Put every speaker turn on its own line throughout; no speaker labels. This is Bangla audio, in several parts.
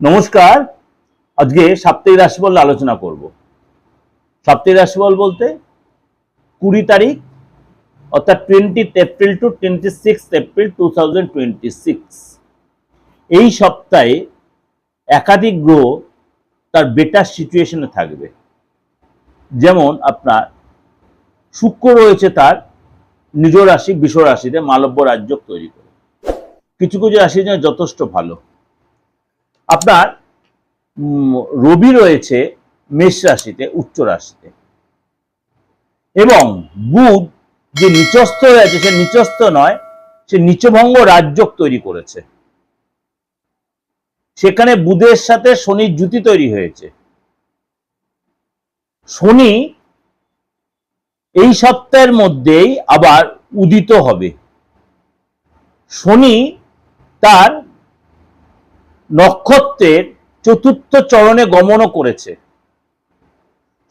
নমস্কার। আজকে সাপ্তাহিক রাশিফল আলোচনা করব। সাপ্তাহিক রাশিফল বলতে 20 তারিখ অর্থাৎ 20 এপ্রিল টু 26 এপ্রিল 2026 এই সপ্তাহে একাধিক গ্রহ তার বেটার সিচুয়েশনে থাকবে। যেমন আপনার শুক্র রয়েছে তার নিজ রাশি বৃষ রাশিতে মালব্য রাজ্য তৈরি করে, কিছু কিছু রাশির জন্য যথেষ্ট ভালো। আপনার রবি রয়েছে মেষ রাশিতে উচ্চ রাশিতে, এবং বুধ যে নিচস্থ রয়েছে সে নিচস্থ নয়, সে নিচভঙ্গ রাজ্য তৈরি করেছে। সেখানে বুধের সাথে শনির জুতি তৈরি হয়েছে। শনি এই সপ্তাহের মধ্যেই আবার উদিত হবে। শনি তার নক্ষত্রের চতুর্থ চরণে গমনও করেছে।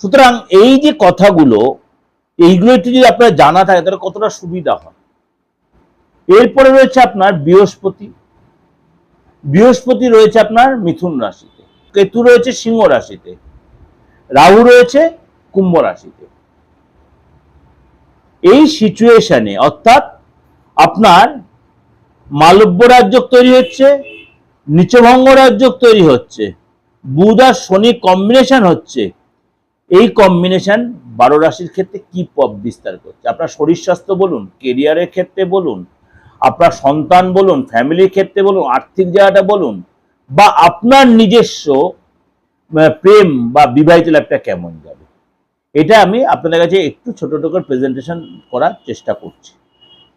সুতরাং এই যে কথাগুলো, এইগুলো একটু যদি আপনার জানা থাকে তাহলে কতটা সুবিধা হয়। এরপরে রয়েছে আপনার বৃহস্পতি। বৃহস্পতি রয়েছে আপনার মিথুন রাশিতে, কেতু রয়েছে সিংহ রাশিতে, রাহু রয়েছে কুম্ভ রাশিতে। এই সিচুয়েশনে অর্থাৎ আপনার মালব্য রাজ্য তৈরি হচ্ছে, নিচভঙ্গ রাজ্য তৈরি হচ্ছে, বুধ আর শনি কম্বিনেশন হচ্ছে। এই কম্বিনেশন 12 রাশির ক্ষেত্রে কি প্রভাব বিস্তার করছে? আপনার শরীর স্বাস্থ্য বলুন, কেরিয়ারের ক্ষেত্রে বলুন, আপনার সন্তান বলুন, ফ্যামিলির ক্ষেত্রে বলুন, আর্থিক জায়গাটা বলুন, বা আপনার নিজস্ব প্রেম বা বিবাহিত লাইফটা কেমন যাবে, এটা আমি আপনাদের কাছে একটু ছোট ছোট করে প্রেজেন্টেশন করার চেষ্টা করছি।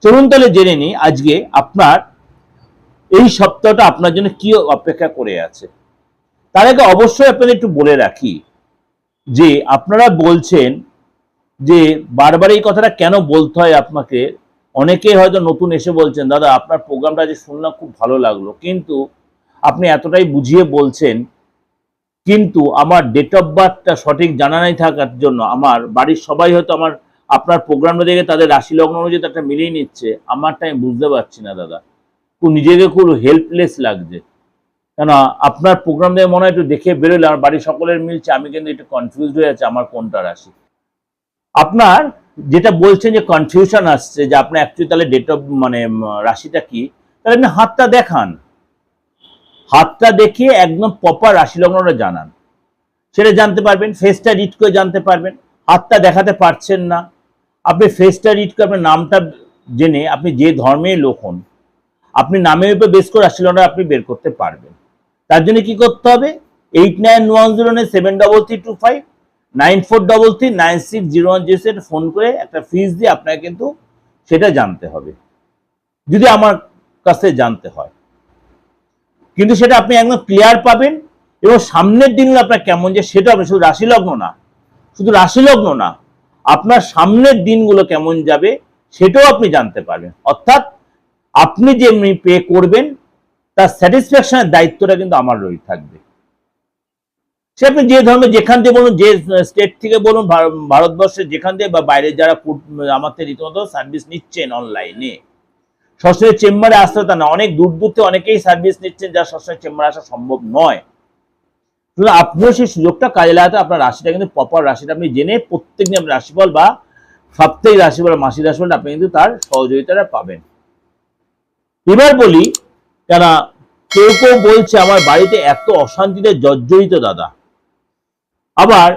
চলুন তাহলে জেনে নিই আজকে আপনার এই সপ্তাহটা আপনার জন্য কি অপেক্ষা করে আছে। তার আগে অবশ্যই আপনাদের একটু বলে রাখি যে আপনারা বলছেন যে বারবার এই কথাটা কেন বলতে হয় আপনাকে। অনেকেই হয়তো নতুন এসে বলছেন, দাদা আপনার প্রোগ্রামটা আজ শুনলাম, খুব ভালো লাগলো, কিন্তু আপনি এতটাই বুঝিয়ে বলছেন, কিন্তু আমার ডেট অফ বার্থটা সঠিক জানা নাই থাকার জন্য আমার বাড়ির সবাই হয়তো আপনার প্রোগ্রামটা দেখে তাদের রাশি লগ্ন অনুযায়ী একটা মিলিয়ে নিচ্ছে, আমারটা আমি বুঝতে পারছি না দাদা। নিজেকে খুব হেল্পলেস লাগছে, কেন আপনার প্রোগ্রাম দেখে মনে হয় একটু দেখে বেরোলে আমার বাড়ির সকলের মিলছে, আমি কিন্তু একটু কনফিউজড হয়ে যাচ্ছে আমার কোনটা রাশি। আপনার যেটা বলছেন যে কনফিউশন আসছে যে আপনার অ্যাকচুয়ালি তাহলে ডেট অফ রাশিটা কি, তাহলে আপনি হাতটা দেখান, হাতটা দেখিয়ে একদম প্রপার রাশি লগ্নটা জানান, সেটা জানতে পারবেন। ফেসটা রিড করে জানতে পারবেন। হাতটা দেখাতে পারছেন না, আপনি ফেসটা রিড করে আপনার নামটা জেনে আপনি যে ধর্মের লোক হন, আপনি নামের উপর বেস করে রাশি লগ্নটা আপনি বের করতে পারবেন। তার জন্য কি করতে হবে? 8910733259 94339601 ফোন করে একটা ফিস দিয়ে আপনাকে কিন্তু সেটা জানতে হবে, যদি আমার কাছে জানতে হয়। কিন্তু সেটা আপনি একদম ক্লিয়ার পাবেন, এবং সামনের দিনগুলো আপনার কেমন যে সেটা আপনি শুধু রাশি লগ্ন না, আপনার সামনের দিনগুলো কেমন যাবে সেটাও আপনি জানতে পারবেন। অর্থাৎ আপনি যে পে করবেন তার স্যাটিসফ্যাকশনের দায়িত্বটা কিন্তু আমার রয়ে থাকবে। সে আপনি যে ধরনের যেখান থেকে বলুন, যে স্টেট থেকে বলুন, ভারতবর্ষের যেখান থেকে বা বাইরে যারা আমার থেকে রীতিমতো সার্ভিস নিচ্ছেন অনলাইনে, সরাসরি চেম্বারে আসতে তা না, অনেক দূর দূর থেকে অনেকেই সার্ভিস নিচ্ছেন যা সরাসরি চেম্বারে আসা সম্ভব নয়। আপনিও সেই সুযোগটা কাজে লাগাতে আপনার রাশিটা কিন্তু প্রপার রাশিটা আপনি জেনে প্রত্যেকদিন আপনার রাশিফল বা সাপ্তাহিক রাশিফল মাসিক রাশিফলটা আপনি কিন্তু তার সহযোগিতাটা পাবেন। এবার বলি, কেন কেউ কেউ বলছে আমার বাড়িতে এত অশান্তিতে জর্জরিত দাদা, আবার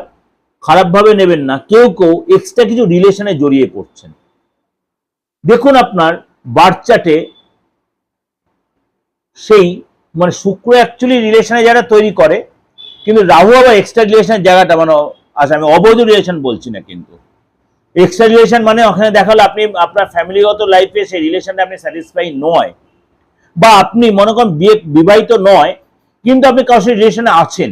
খারাপভাবে নেবেন না, কেউ কেউ এক্সট্রা কিছু রিলেশনে জড়িয়ে পড়ছেন। দেখুন আপনার বার্থ চার্টে সেই শুক্র অ্যাকচুয়ালি রিলেশনে যারা তৈরি করে, কিন্তু রাহু আবার এক্সট্রা রিলেশনের জায়গাটা আচ্ছা আমি অবৈধ রিলেশন বলছি না, কিন্তু এক্সট্রা রিলেশন ওখানে দেখালো আপনি আপনার ফ্যামিলিগত লাইফে সেই রিলেশনে আপনি স্যাটিসফাই নয়, বা আপনি মনে করেন বিবাহিত নয় কিন্তু আপনি কারোর সাথে রিলেশনে আছেন,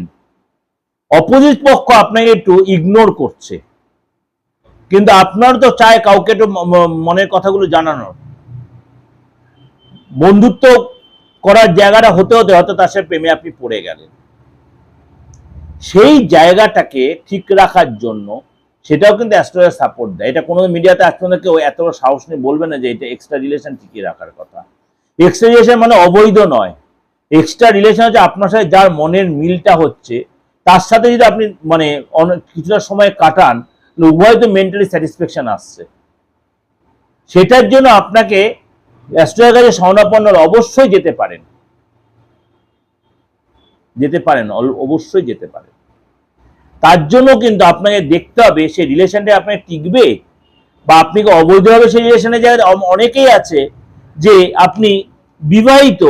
অপোজিট পক্ষ আপনাকে একটু ইগনোর করছে, কিন্তু আপনার তো চায় কাউকে একটু মনের কথাগুলো জানানোর, বন্ধুত্ব করার জায়গাটা হতে হতে হয়তো তার সাথে প্রেমে আপনি পড়ে গেলেন। সেই জায়গাটাকে ঠিক রাখার জন্য সেটাও কিন্তু অ্যাস্ট্রোলজার সাপোর্ট দেয়। এটা কোনো মিডিয়াতে অ্যাস্ট্রোলজার কেউ এত সাহস নিয়ে বলবে না যে এটা এক্সট্রা রিলেশন ঠিকই রাখার কথা। এক্সট্রা রিলেশন অবৈধ নয়, এক্সট্রা রিলেশন হচ্ছে আপনার সাথে যার মনের মিলটা হচ্ছে তার সাথে যদি আপনি মানে কিছুটা সময় কাটান, উভয় তো মেন্টালি স্যাটিসফ্যাকশন আসছে। সেটার জন্য আপনাকে অ্যাস্ট্রোলজারের কাছে শরণাপন্ন অবশ্যই যেতে পারেন, অবশ্যই যেতে পারেন। তার জন্য কিন্তু আপনাকে দেখতে হবে সেই রিলেশনটা আপনার টিকবে, বা আপনি কি অবৈধভাবে সেই রিলেশনে যায়। অনেকেই আছে যে আপনি বিবাহিত,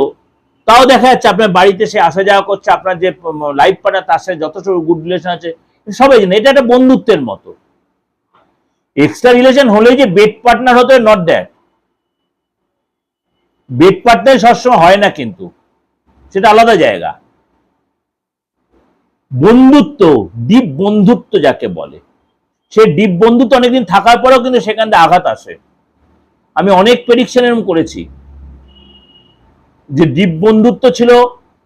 তাও দেখা যাচ্ছে আপনার বাড়িতে সে আসা যাওয়া করছে, আপনার যে লাইফ পার্টনার তার সাথে যথেষ্ট গুড রিলেশন আছে, সবাই জানে এটা একটা বন্ধুত্বের মতো। এক্সট্রা রিলেশন হলেই যে বেড পার্টনার হতে, নট দ্যাট। বেড পার্টনার সবসময় হয় না, কিন্তু সেটা আলাদা জায়গা। বন্ধুত্ব, ডিপ বন্ধুত্ব যাকে বলে, সে ডিপ বন্ধুত্ব অনেকদিন থাকার পরেও কিন্তু সেখান থেকে আঘাত আসে। আমি অনেক প্রেডিকশন এরকম করেছি যে ডিপ বন্ধুত্ব ছিল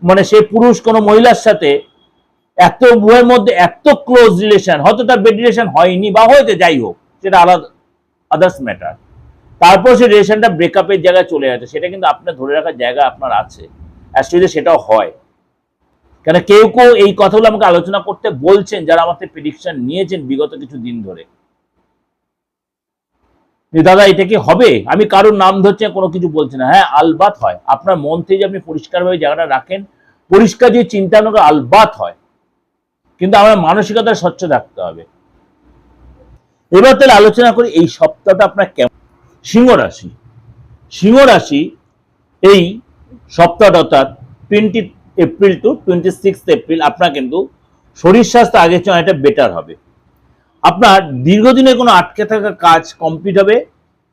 মানে সে পুরুষ কোনো মহিলার সাথে এত উভয়ের মধ্যে এত ক্লোজ রিলেশন, হয়তো তার বেড রিলেশন হয়নি বা হয়েছে, যাই হোক সেটা আলাদা, আদার্স ম্যাটার। তারপর সে রিলেশনটা ব্রেকআপের জায়গায় চলে যাচ্ছে, সেটা কিন্তু আপনার ধরে রাখার জায়গা আপনার আছে। অ্যাকচুয়ালি সেটাও হয়, কেন কেউ কেউ এই কথাগুলো আমাকে আলোচনা করতে বলছেন যারা আমার থেকে প্রেডিকশন নিয়েছেন বিগত কিছু দিন ধরে। দাদা এটা কি হবে, আমি কারোর নাম ধরছি কোনো কিছু বলছি না। হ্যাঁ আলবাত হয়, আপনার মন থেকে আপনি পরিষ্কারভাবে জায়গাটা রাখেন, পরিষ্কার যে চিন্তা ভাবনা আলবাত হয়, কিন্তু আমার মানসিকতা স্বচ্ছ থাকতে হবে। এবার তাহলে আলোচনা করি এই সপ্তাহটা আপনার কেমন। সিংহ রাশি, সিংহ রাশি এই সপ্তাহটা অর্থাৎ 20 এপ্রিল টু 26 এপ্রিল আপনার কিন্তু শরীর স্বাস্থ্য আগের চেয়ে অনেকটা বেটার হবে। আপনার দীর্ঘদিনের কোনো আটকে থাকা কাজ কমপ্লিট হবে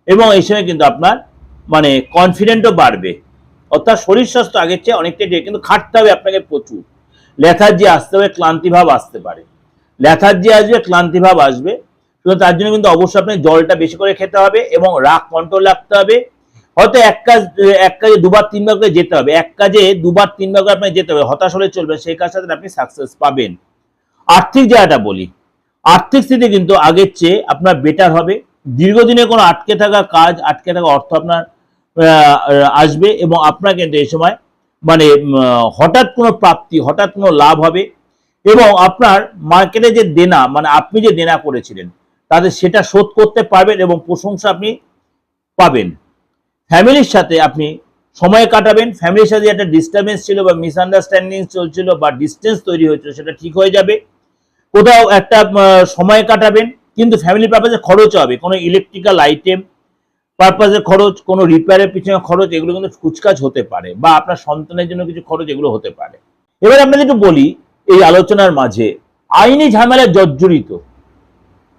এবং এই সময় কিন্তু আপনার মানে কনফিডেন্টও বাড়বে, অর্থাৎ শরীর স্বাস্থ্য আগের চেয়ে অনেকটাই, কিন্তু খাটতে হবে আপনাকে প্রচুর। লেথার্জি আসতে হবে, ক্লান্তি ভাব আসতে পারে, লেথার্জি আসবে, ক্লান্তি ভাব আসবে। তার জন্য কিন্তু অবশ্যই আপনাকে জলটা বেশি করে খেতে হবে এবং রাগ কন্ট্রোল রাখতে হবে। হয়তো এক কাজে দুবার তিনবার করে যেতে হবে, এক কাজে দুবার তিনবার করে আপনাকে যেতে হবে, হতাশ হলে চলবে, সেই কাজটাতে আপনি সাকসেস পাবেন। আর্থিক জায়গাটা বলি, আর্থিক স্থিতি কিন্তু আগের চেয়ে আপনার বেটার হবে। দীর্ঘদিনে কোনো আটকে থাকা কাজ, আটকে থাকা অর্থ আপনার আসবে এবং আপনার কিন্তু এই সময় মানে হঠাৎ কোনো প্রাপ্তি, হঠাৎ কোনো লাভ হবে এবং আপনার মার্কেটে যে দেনা, মানে আপনি যে দেনা করেছিলেন তাদের সেটা শোধ করতে পারবেন এবং প্রশংসা আপনি পাবেন। ফ্যামিলির সাথে আপনি সময় কাটাবেন, ফ্যামিলির সাথে একটা ডিস্টারবেন্স ছিল বা মিসআন্ডারস্ট্যান্ডিং চলছিল বা ডিস্টেন্স তৈরি হয়েছিল সেটা ঠিক হয়ে যাবে। কোথাও একটা সময় কাটাবেন, কিন্তু ফ্যামিলি পারপাসে খরচ হবে, কোনো ইলেকট্রিক্যাল আইটেম পারপাসে খরচ, কোনো রিপেয়ারের পিছনে খরচ, এগুলো কিন্তু কুচকাজ হতে পারে, বা আপনার সন্তানের জন্য কিছু খরচ, এগুলো হতে পারে। এবার আপনাদের একটু বলি এই আলোচনার মাঝে, আইনি ঝামেলা জর্জরিত,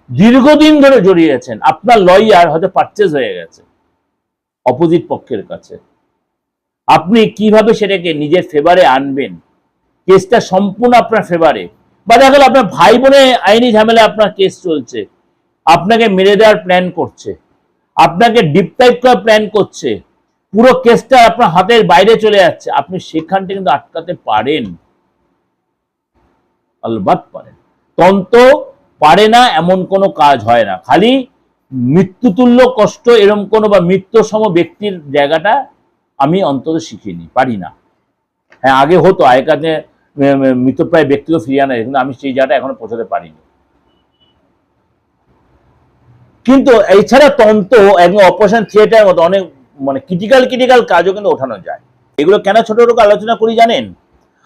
দীর্ঘদিন ধরে জড়িয়ে আছেন, আপনার লয়ার হয়তো পারচেজ হয়ে গেছে অপোজিট পক্ষের কাছে, আপনি কিভাবে সেটাকে নিজের ফেভারে আনবেন, কেসটা সম্পূর্ণ আপনার ফেভারে, বা দেখা গেল আপনার ভাই বোনে আইনি ঝামেলা, আপনার কেস চলছে, আপনাকে মেরে দেওয়ার প্ল্যান করছে, আপনাকে ডিপটাইপ করার প্ল্যান করছে, পুরো কেসটা আপনার হাতের বাইরে চলে যাচ্ছে, আপনি সেখানটা কিন্তু আটকাতে পারেন, আলবাত পারেন। তন্ত্র পারে না এমন কোনো কাজ হয় না, খালি মৃত্যুতুল্য কষ্ট এরকম কোনো বা মৃত্যুসম ব্যক্তির জায়গাটা আমি অন্তত শিখিনি, পারি না। হ্যাঁ আগে হতো, আগেকার মৃতপ্রায় ব্যক্তিকে ফিরিয়ে আনা, কিন্তু আমি সেই জায়গাটা এখনো পৌঁছাতে পারিনি। কিন্তু এছাড়া তন্ত্র একদম অপারেশন থিয়েটারের মতো অনেক মানে ক্রিটিক্যাল কাজও কিন্তু ওঠানো যায়। এগুলো কেন ছোট ছোট আলোচনা করি জানেন,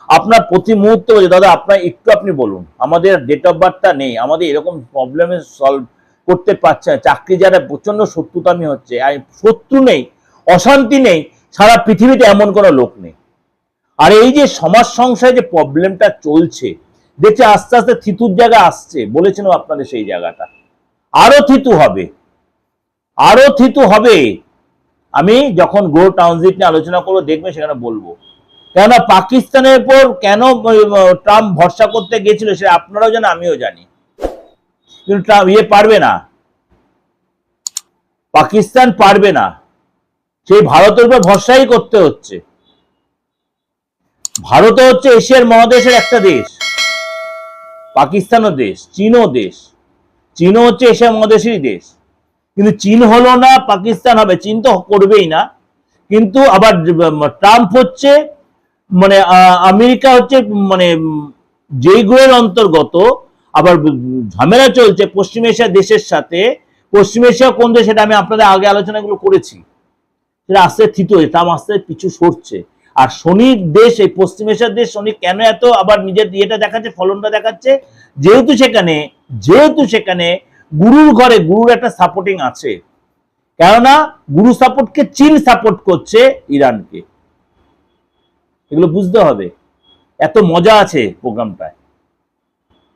আপনার প্রতি মুহূর্তে বলছে দাদা আপনার একটু আপনি বলুন, আমাদের ডেট অফ বার্থটা নেই, আমাদের এরকম প্রবলেমে সলভ করতে পারছে না, চাকরি যারা প্রচন্ড শত্রুতামি হচ্ছে, শত্রু নেই, অশান্তি নেই, সারা পৃথিবীতে এমন কোনো লোক নেই। আর এই যে সমাজ সংসারে যে প্রবলেমটা চলছে, দেখছে আস্তে আস্তে থিতুর জায়গা আসছে, বলেছিলাম আপনাদের সেই জায়গাটা আরো থিতু হবে, আরো থিতু হবে। আমি যখন গো টাউনশিপ নিয়ে আলোচনা করবো দেখবেন সেখানে বলবো, কেননা পাকিস্তানের উপর কেন ট্রাম্প ভরসা করতে গেছিল সেটা আপনারাও জানেন, আমিও জানি, কিন্তু ট্রাম্প পারবে না, পাকিস্তান পারবে না, সেই ভারতের উপর ভরসাই করতে হচ্ছে। ভারত হচ্ছে এশিয়ার মহাদেশের একটা দেশ, পাকিস্তানও দেশ, চীনও দেশ, চীনও হচ্ছে এশিয়া মহাদেশেরই দেশ, কিন্তু চীন হলো না, পাকিস্তান হবে, চীন তো করবেই না। কিন্তু আবার ট্রাম্প হচ্ছে মানে আমেরিকা হচ্ছে মানে যেই গ্রহের অন্তর্গত, আবার ঝামেলা চলছে পশ্চিম এশিয়া দেশের সাথে। পশ্চিম এশিয়া কোন দেশ সেটা আমি আপনাদের আগে আলোচনাগুলো করেছি, সেটা আস্তে থিত হয়েছে, তার আস্তে পিছু সরছে। আর শনির দেশ, এই পশ্চিম এশিয়ার দেশ শনি কেন এত আবার নিজের ইয়েটা দেখাচ্ছে, ফলনটা দেখাচ্ছে, যেহেতু সেখানে গুরুর ঘরে গুরুর একটা সাপোর্টিং আছে। কেননা গুরু সাপোর্টকে চীন সাপোর্ট করছে ইরানকে। এগুলো বুঝতে হবে, এত মজা আছে প্রোগ্রামটায়,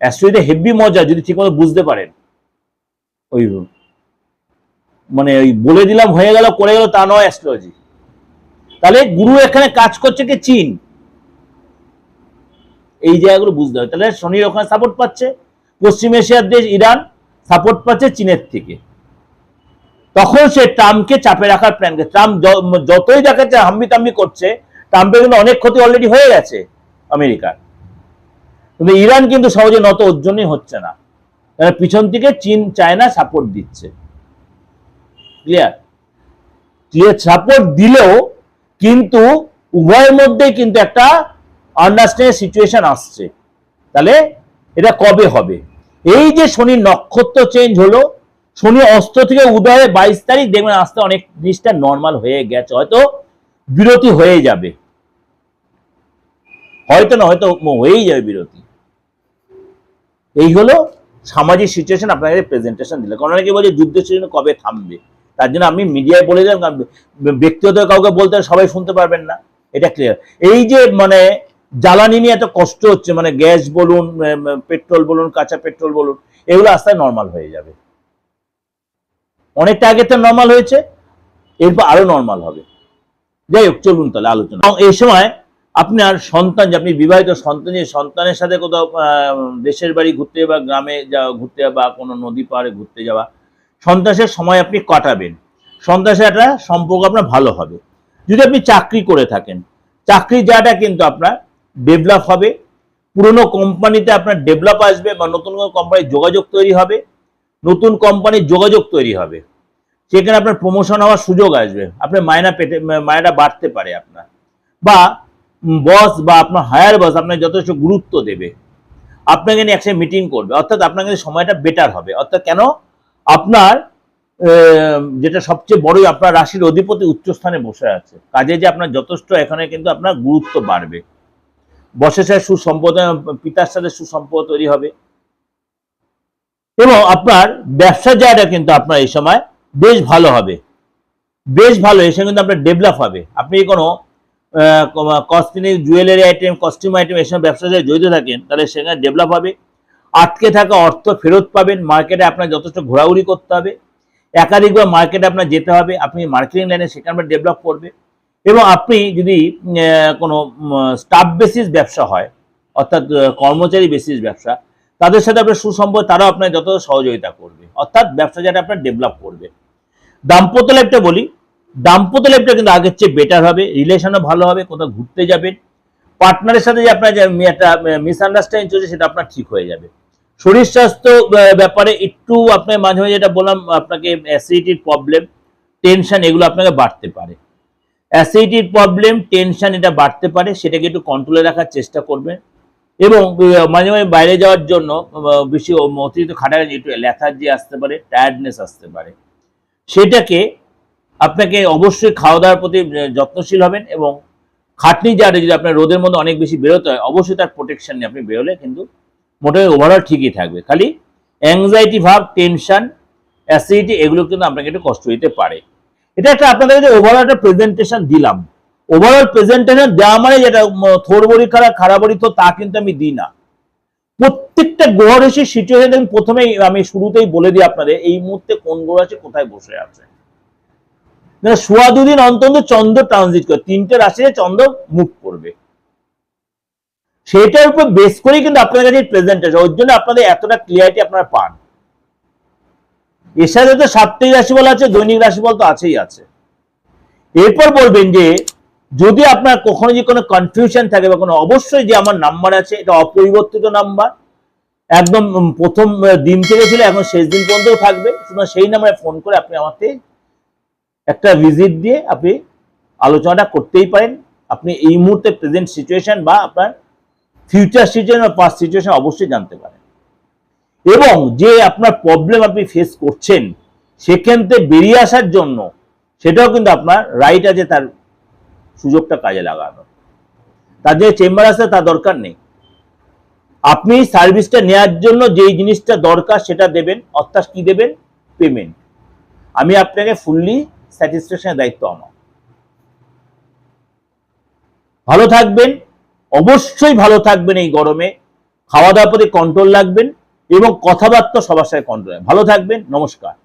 অ্যাস্ট্রোলজিতে হেভি মজা যদি ঠিকমতো বুঝতে পারেন। ওই মানে ওই বলে দিলাম হয়ে গেল করে গেল তা নয় অ্যাস্ট্রোলজি। তাহলে গুরু এখানে কাজ করছে কি চীন, এই জায়গাগুলো বুঝতে হবে। তাহলে শনির ওখানে সাপোর্ট পাচ্ছে, পশ্চিম এশিয়ার দেশ ইরান সাপোর্ট পাচ্ছে চীনের থেকে। তখন সে ট্রাম্পকে চাপে রাখার প্ল্যান করছে। ট্রাম্প যতই দেখাচ্ছে হাম্বি তাম্বি করছে, ট্রাম্পের কিন্তু অনেক ক্ষতি অলরেডি হয়ে গেছে আমেরিকার। কিন্তু ইরান কিন্তু সহজে নত ওর জন্যই হচ্ছে না, পিছন থেকে চীন চায়না সাপোর্ট দিচ্ছে। ক্লিয়ার সাপোর্ট দিলেও কিন্তু উভয়ের মধ্যে কিন্তু একটা আন্ডারস্ট্যান্ডিং সিচুয়েশন আসছে। তাহলে এটা কবে হবে? এই যে শনি নক্ষত্র চেঞ্জ হলো, শনি অস্ত থেকে উদয়ে 22 তারিখ দেখবেন আসতে অনেক জিনিসটা নর্মাল হয়ে গেছে, হয়তো বিরতি হয়ে যাবে, হয়তো না হয়তো হয়েই যাবে বিরতি। এই হলো সামাজিক সিচুয়েশন আপনাদের প্রেজেন্টেশন দিলে। কারণ অনেকে বলছে যুদ্ধ সিচুয়েশন কবে থামবে, তার জন্য আমি মিডিয়ায় বলে দিলাম, ব্যক্তিগত কাউকে বলতে সবাই শুনতে পারবেন না, এটা ক্লিয়ার। এই যে মানে জ্বালানি নিয়ে এত কষ্ট হচ্ছে, মানে গ্যাস বলুন, পেট্রোল বলুন, কাঁচা পেট্রোল বলুন, এগুলো আস্তে নর্মাল হয়ে যাবে। অনেকটা আগে তো নর্মাল হয়েছে, এরপর আরো নর্মাল হবে। যাই হোক, চলুন তাহলে আলোচনা। এই সময় আপনার সন্তান, যে আপনি বিবাহিত সন্তানের সাথে কোথাও দেশের বাড়ি ঘুরতে বা গ্রামে ঘুরতে বা কোনো নদী পাড়ে ঘুরতে যাওয়া, সন্তানের সময় আপনি কাটাবেন, সন্তানের একটা সম্পর্ক আপনার ভালো হবে। যদি আপনি চাকরি করে থাকেন, চাকরির জায়গাটা কিন্তু আপনার ডেভেলপ হবে, পুরনো কোম্পানিতে আপনার ডেভেলপ আসবে বা নতুন কোনো কোম্পানির যোগাযোগ তৈরি হবে, নতুন কোম্পানির যোগাযোগ তৈরি হবে, সেখানে আপনার প্রমোশন হওয়ার সুযোগ আসবে, আপনার মায়নাটা বাড়তে পারে আপনার, বা বস বা আপনার হায়ার বস আপনার যথেষ্ট গুরুত্ব দেবে, আপনাকে নিয়ে একসাথে মিটিং করবে, অর্থাৎ আপনার কাছে সময়টা বেটার হবে। অর্থাৎ কেন, আপনার যেটা সবচেয়ে বড়ই, আপনার রাশির অধিপতি উচ্চস্থানে বসে আছে, কাজে যে আপনার যথেষ্ট এখানে কিন্তু আপনার গুরুত্ব বাড়বে, বসের সাথে সুসম্পর্ক, পিতার সাথে সুসম্পর্ক তৈরি হবে, এবং আপনার ব্যবসার জায়গাটা কিন্তু আপনার এই সময় বেশ ভালো হবে, বেশ ভালো, এসে কিন্তু আপনার ডেভেলপ হবে। আপনি কোনো cosmetic, jewellery item, costume item এসব ব্যবসার সাথে জড়িত থাকেন, তাহলে সেখানে ডেভেলপ হবে। আটকে থাকা অর্থ ফেরত পাবেন, মার্কেটে আপনার যথেষ্ট ঘোরাঘুরি করতে হবে, একাধিকবার মার্কেটে আপনার যেতে হবে, আপনি মার্কেটিং লাইনে সেখানে ডেভেলপ করবে। এবং আপনি যদি কোনো স্টাফ বেসিস ব্যবসা হয়, অর্থাৎ কর্মচারী বেসিস ব্যবসা, তাদের সাথে আপনার সুসম্পর্ক, তারাও আপনার যত সহযোগিতা করবে, অর্থাৎ ব্যবসা যেটা আপনার ডেভেলপ করবে। দাম্পত্য লাইফটা বলি, দাম্পত্য লাইফটা কিন্তু আগের চেয়ে বেটার হবে, রিলেশনও ভালো হবে, কোথাও ঘুরতে যাবেন, পার্টনারের সাথে যে আপনার যে একটা মিসআন্ডারস্ট্যান্ডিং চলছে সেটা আপনার ঠিক হয়ে যাবে। শরীর স্বাস্থ্য ব্যাপারে একটু আপনার মাঝে মাঝে যেটা বললাম আপনাকে, অ্যাসিডিটির প্রবলেম, টেনশন, এগুলো আপনাকে বাড়তে পারে। অ্যাসিডিটির প্রবলেম, টেনশন এটা বাড়তে পারে, সেটাকে একটু কন্ট্রোলে রাখার চেষ্টা করবেন। এবং মাঝে মাঝে বাইরে যাওয়ার জন্য বেশি অতিরিক্ত খাটাখাটি, একটু ল্যাথার্জি আসতে পারে, টায়ার্ডনেস আসতে পারে, সেটাকে আপনাকে অবশ্যই খাওয়া দাওয়ার প্রতি যত্নশীল হবেন। এবং খাটনি যারা, যদি আপনার রোদের মধ্যে অনেক বেশি বেরোতে হয়, অবশ্যই তার প্রোটেকশন নিয়ে আপনি বেরোলে কিন্তু মোটামুটি ওভারঅল ঠিকই থাকবে। খালি অ্যাংজাইটি ভাব, টেনশন, অ্যাসিডিটি, এগুলো কিন্তু আপনাকে একটু কষ্ট দিতে পারে। এটা একটা আপনাদের কাছে ওভারঅল একটা প্রেজেন্টেশন দিলাম। ওভারঅল প্রেজেন্টেশন দেওয়া মানে যেটা থোর বড়ি খারাপ বড়ি তো তা কিন্তু আমি দিই না। প্রত্যেকটা গ্রহ রাশির সিচুয়েশন প্রথমেই আমি শুরুতেই বলে দিই আপনাদের, এই মুহূর্তে কোন গ্রহ রাশি কোথায় বসে আছে। সোয়া দুদিন অন্তর চন্দ্র ট্রানজিট করে, 3টে রাশিতে চন্দ্র মুভ করবে, সেটার উপর বেস করেই কিন্তু আপনাদের কাছে প্রেজেন্টেশন, ওর জন্য আপনাদের এতটা ক্লিয়ারিটি আপনারা পান। এর সাথে তো সাপ্তাহিক রাশিফল আছে, দৈনিক রাশিফল তো আছেই আছে। এরপর বলবেন যে যদি আপনার কখনো যে কোনো কনফিউশন থাকে বা কোনো, অবশ্যই যে আমার নাম্বার আছে, এটা অপরিবর্তিত নাম্বার, একদম প্রথম দিন থেকে ছিল, এখন শেষ দিন পর্যন্ত থাকবে, সুতরাং সেই নাম্বারে ফোন করে আপনি আমাকে একটা ভিজিট দিয়ে আপনি আলোচনাটা করতেই পারেন। আপনি এই মুহূর্তে প্রেজেন্ট সিচুয়েশন বা আপনার ফিউচার সিচুয়েশন বা পাস্ট সিচুয়েশন অবশ্যই জানতে পারেন, এবং যে আপনার প্রবলেম আপনি ফেস করছেন সেখান থেকে বেরিয়ে আসার জন্য সেটাও কিন্তু আপনার রাইট আছে, তার সুযোগটা কাজে লাগানো। তার যে চেম্বার আছে তার দরকার নেই, আপনি সার্ভিসটা নেওয়ার জন্য যেই জিনিসটা দরকার সেটা দেবেন, অর্থাৎ কি দেবেন? পেমেন্ট। আমি আপনাকে ফুললি স্যাটিসফ্যাকশনের দায়িত্ব আমার। ভালো থাকবেন, অবশ্যই ভালো থাকবেন। এই গরমে খাওয়া দাওয়ার প্রতি কন্ট্রোল রাখবেন এবং কথাবার্তা সবার সাথে কন্ট্রোল। ভালো থাকবেন, নমস্কার।